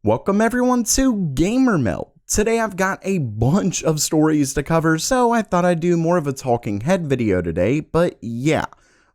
Welcome everyone to Gamer Meld. Today I've got a bunch of stories to cover, so I thought I'd do more of a talking head video today, but yeah,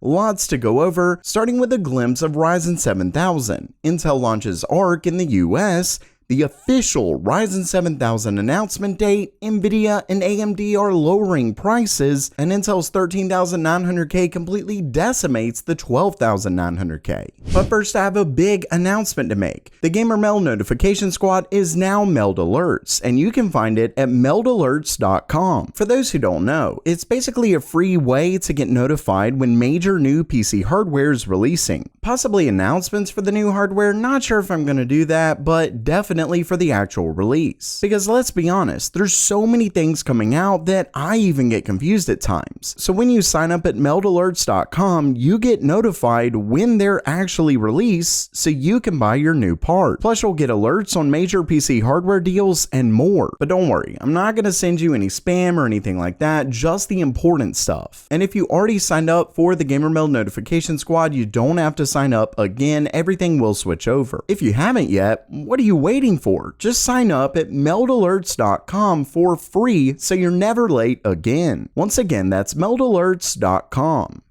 lots to go over, starting with a glimpse of Ryzen 7000. Intel launches ARC in the US, the official Ryzen 7000 announcement date, Nvidia and AMD are lowering prices, and Intel's 13,900K completely decimates the 12,900K. But first I have a big announcement to make. The Gamer Meld notification squad is now Meld Alerts, and you can find it at meldalerts.com. For those who don't know, it's basically a free way to get notified when major new PC hardware is releasing. Possibly announcements for the new hardware, not sure if I'm going to do that, but definitely for the actual release. Because let's be honest, there's so many things coming out that I even get confused at times. So when you sign up at meldalerts.com, you get notified when they're actually released so you can buy your new part. Plus you'll get alerts on major PC hardware deals and more. But don't worry, I'm not going to send you any spam or anything like that, just the important stuff. And if you already signed up for the Gamer Meld notification squad, you don't have to sign up again, everything will switch over. If you haven't yet, what are you waiting for? Just sign up at meldalerts.com for free so you're never late again. Once again, that's meldalerts.com.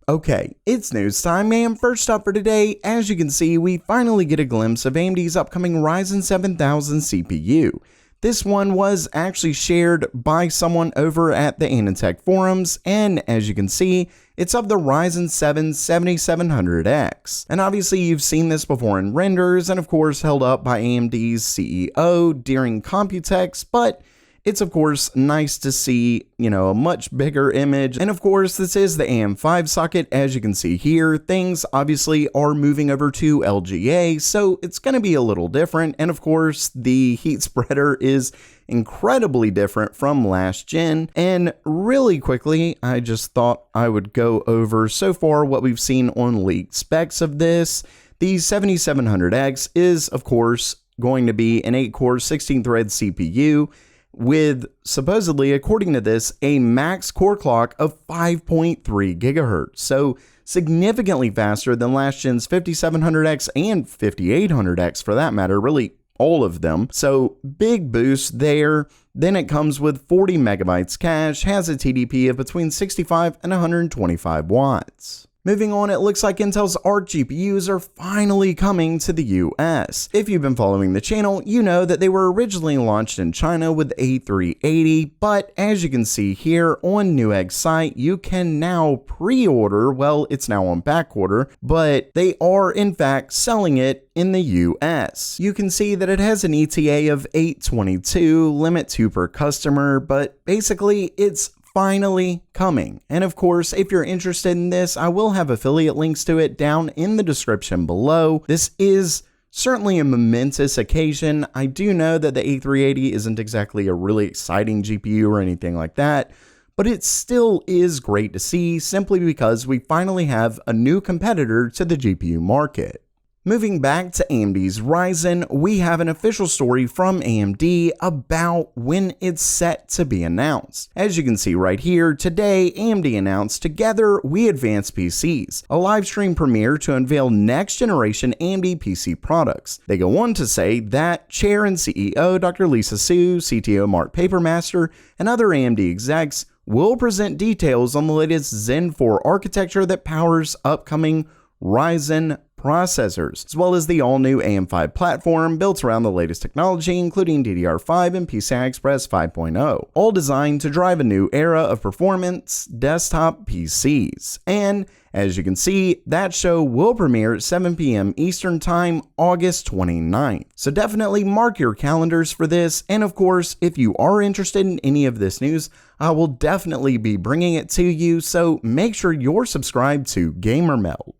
Okay, it's news time, and first up for today, as you can see, we finally get a glimpse of AMD's upcoming Ryzen 7000 CPU. This one was actually shared by someone over at the Anatech forums, and as you can see, it's of the Ryzen 7 7700X. And obviously you've seen this before in renders, and of course held up by AMD's CEO during Computex, but it's of course nice to see, a much bigger image. And of course, this is the AM5 socket. As you can see here, things obviously are moving over to LGA, so it's going to be a little different. And of course, the heat spreader is incredibly different from last gen. And really quickly, I just thought I would go over so far what we've seen on leaked specs of this. The 7700X is, of course, going to be an 8-core, 16-thread CPU, with supposedly, according to this, a max core clock of 5.3 gigahertz, so significantly faster than last gen's 5700X and 5800X for that matter, really all of them. So big boost there. Then it comes with 40 megabytes cache, has a TDP of between 65 and 125 watts. Moving on, it looks like Intel's ARC GPUs are finally coming to the US. If you've been following the channel, you know that they were originally launched in China with A380, but as you can see here on Newegg's site, you can now pre-order, well, it's now on back order, but they are in fact selling it in the US. You can see that it has an ETA of 822, limit 2 per customer, but basically it's finally coming. And of course, if you're interested in this, I will have affiliate links to it down in the description below. This is certainly a momentous occasion. I do know that the A380 isn't exactly a really exciting GPU or anything like that, but it still is great to see simply because we finally have a new competitor to the GPU market. Moving back to AMD's Ryzen, we have an official story from AMD about when it's set to be announced. As you can see right here, today AMD announced Together We Advance PCs, a live stream premiere to unveil next generation AMD PC products. They go on to say that Chair and CEO Dr. Lisa Su, CTO Mark Papermaster, and other AMD execs will present details on the latest Zen 4 architecture that powers upcoming Ryzen processors, as well as the all-new AM5 platform built around the latest technology, including DDR5 and PCI Express 5.0, all designed to drive a new era of performance desktop PCs. And as you can see, that show will premiere at 7 p.m. Eastern Time, August 29th. So definitely mark your calendars for this, and of course, if you are interested in any of this news, I will definitely be bringing it to you, so make sure you're subscribed to Gamer Meld.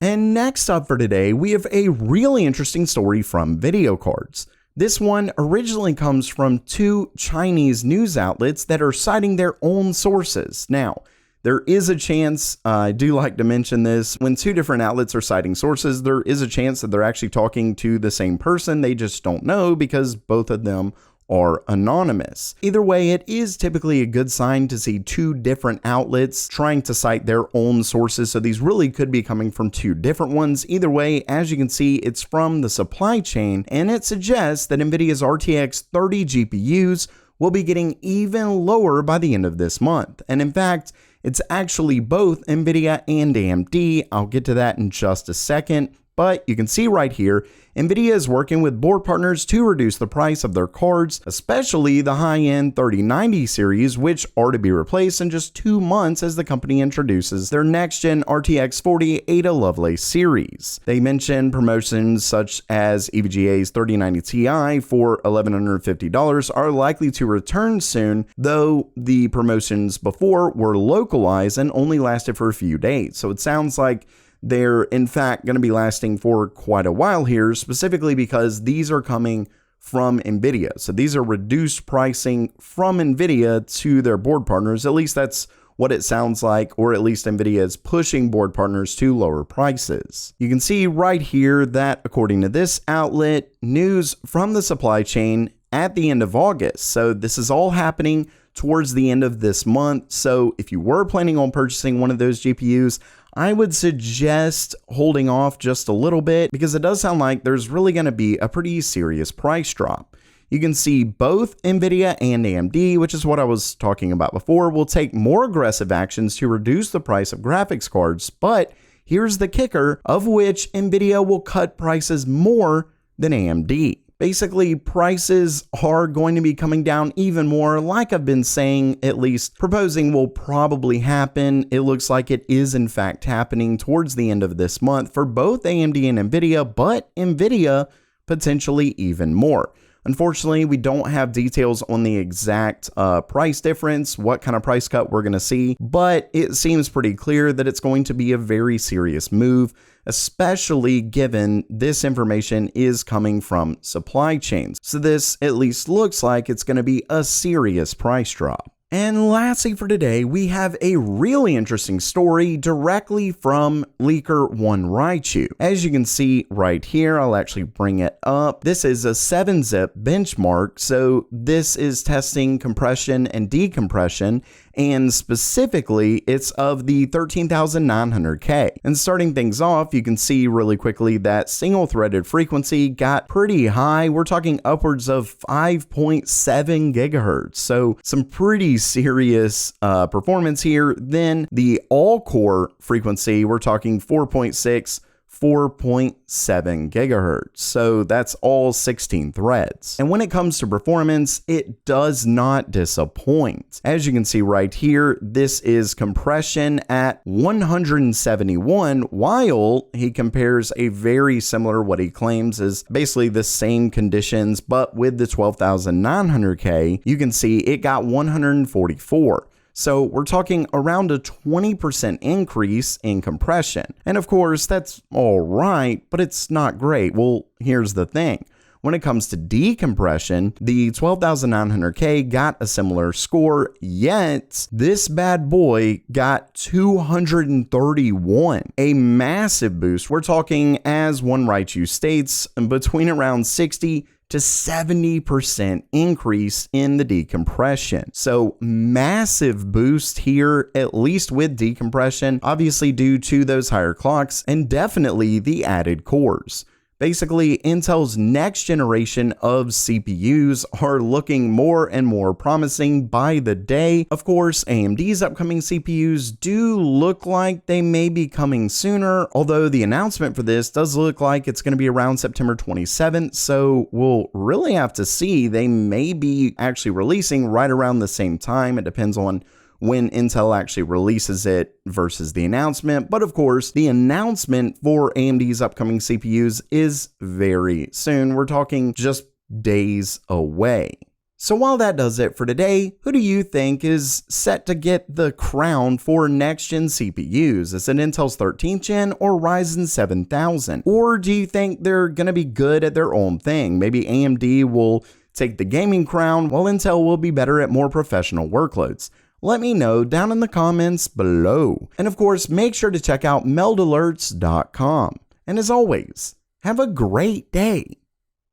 And next up for today, we have a really interesting story from video cards. This one originally comes from two Chinese news outlets that are citing their own sources. Now, there is a chance, I do like to mention this, when two different outlets are citing sources, there is a chance that they're actually talking to the same person. They just don't know because both of them are anonymous. Either way, it is typically a good sign to see two different outlets trying to cite their own sources, so these really could be coming from two different ones. Either way, as you can see, it's from the supply chain, and it suggests that Nvidia's RTX 30 GPUs will be getting even lower by the end of this month. And in fact, it's actually both Nvidia and AMD. I'll get to that in just a second. But you can see right here, Nvidia is working with board partners to reduce the price of their cards, especially the high-end 3090 series, which are to be replaced in just 2 months as the company introduces their next-gen RTX 40 Ada Lovelace series. They mentioned promotions such as EVGA's 3090 Ti for $1,150 are likely to return soon, though the promotions before were localized and only lasted for a few days. So it sounds like they're in fact going to be lasting for quite a while here, specifically because these are coming from Nvidia. So these are reduced pricing from Nvidia to their board partners. At least that's what it sounds like, or at least Nvidia is pushing board partners to lower prices. You can see right here that according to this outlet, news from the supply chain at the end of August. So this is all happening towards the end of this month. So if you were planning on purchasing one of those GPUs, I would suggest holding off just a little bit, because it does sound like there's really going to be a pretty serious price drop. You can see both Nvidia and AMD, which is what I was talking about before, will take more aggressive actions to reduce the price of graphics cards. But here's the kicker, of which Nvidia will cut prices more than AMD. Basically, prices are going to be coming down even more, like I've been saying, at least proposing will probably happen. It looks like it is in fact happening towards the end of this month for both AMD and Nvidia, but Nvidia potentially even more. Unfortunately, we don't have details on the exact price difference, what kind of price cut we're going to see, but it seems pretty clear that it's going to be a very serious move, especially given this information is coming from supply chains. So this at least looks like it's going to be a serious price drop. And lastly for today, we have a really interesting story directly from leaker One Raichu. As you can see right here, I'll actually bring it up. This is a 7-zip benchmark. So this is testing compression and decompression, and specifically it's of the 13,900K. And starting things off, you can see really quickly that single threaded frequency got pretty high. We're talking upwards of 5.7 gigahertz. So some pretty serious performance here. Then the all core frequency, we're talking 4.6, 4.7 gigahertz. So that's all 16 threads. And when it comes to performance, it does not disappoint. As you can see right here, this is compression at 171, while he compares a very similar, what he claims is basically the same conditions, but with the 12,900K, you can see it got 144. So we're talking around a 20% increase in compression. And of course, that's all right, but it's not great. Well, here's the thing. When it comes to decompression, the 12,900K got a similar score, yet this bad boy got 231, a massive boost. We're talking, as One Raichu states, between around 60 to 70% increase in the decompression. So massive boost here, at least with decompression, obviously due to those higher clocks and definitely the added cores. Basically, Intel's next generation of CPUs are looking more and more promising by the day. Of course, AMD's upcoming CPUs do look like they may be coming sooner, although the announcement for this does look like it's going to be around September 27th, so we'll really have to see. They may be actually releasing right around the same time. It depends on when Intel actually releases it versus the announcement. But of course, the announcement for AMD's upcoming CPUs is very soon. We're talking just days away. So while that does it for today, who do you think is set to get the crown for next-gen CPUs? Is it Intel's 13th gen or Ryzen 7000? Or do you think they're going to be good at their own thing? Maybe AMD will take the gaming crown while Intel will be better at more professional workloads. Let me know down in the comments below. And of course, make sure to check out meldalerts.com. And as always, have a great day.